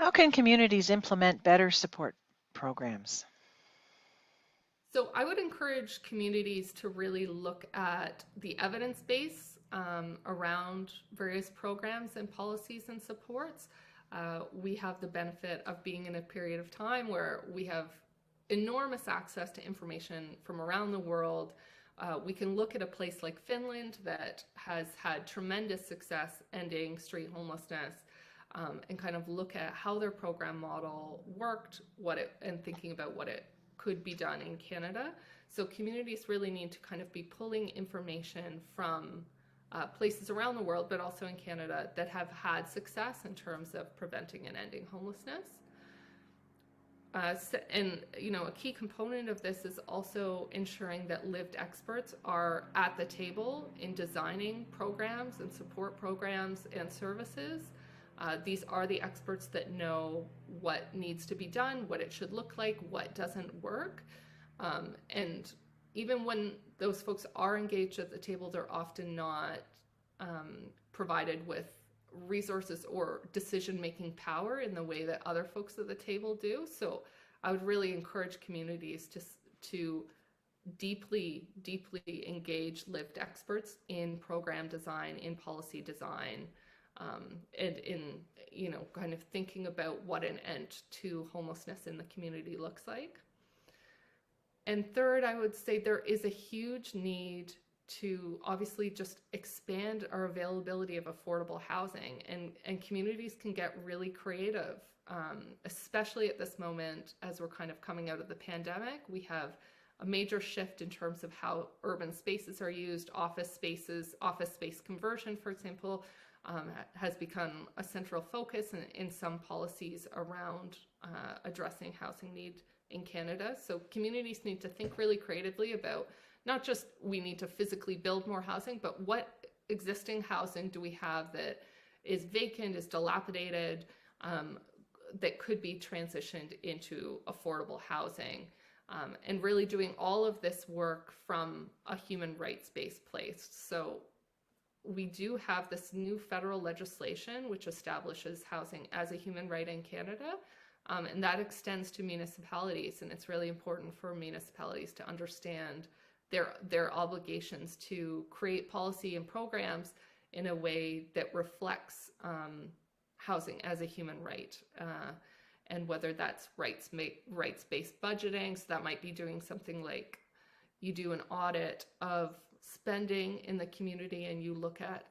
How can communities implement better support programs? So I would encourage communities to really look at the evidence base around various programs and policies and supports. We have the benefit of being in a period of time where we have enormous access to information from around the world. We can look at a place like Finland that has had tremendous success ending street homelessness, and kind of look at how their program model worked, and thinking about what it could be done in Canada. So communities really need to kind of be pulling information from places around the world, but also in Canada, that have had success in terms of preventing and ending homelessness. And a key component of this is also ensuring that lived experts are at the table in designing programs and support programs and services. These are the experts that know what needs to be done, what it should look like, what doesn't work. And even when those folks are engaged at the table, they're often not provided with resources or decision-making power in the way that other folks at the table do. So I would really encourage communities to deeply, deeply engage lived experts in program design, in policy design, and in kind of thinking about what an end to homelessness in the community looks like. And third, I would say there is a huge need to obviously just expand our availability of affordable housing, and communities can get really creative, especially at this moment as we're kind of coming out of the pandemic. We have a major shift in terms of how urban spaces are used. Office space conversion, for example, has become a central focus in some policies around addressing housing need in Canada. So communities need to think really creatively about not just we need to physically build more housing, but what existing housing do we have that is vacant, is dilapidated, that could be transitioned into affordable housing, and really doing all of this work from a human rights-based place. So we do have this new federal legislation which establishes housing as a human right in Canada, and that extends to municipalities, and it's really important for municipalities to understand their obligations to create policy and programs in a way that reflects housing as a human right, and whether that's rights-based budgeting. So that might be doing something like you do an audit of spending in the community and you look at,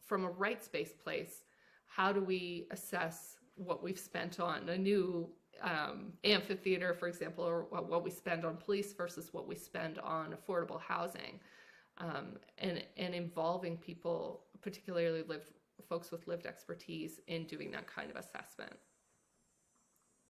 from a rights-based place, how do we assess what we've spent on a new amphitheater, for example, or what we spend on police versus what we spend on affordable housing, and involving people, particularly folks with lived expertise, in doing that kind of assessment.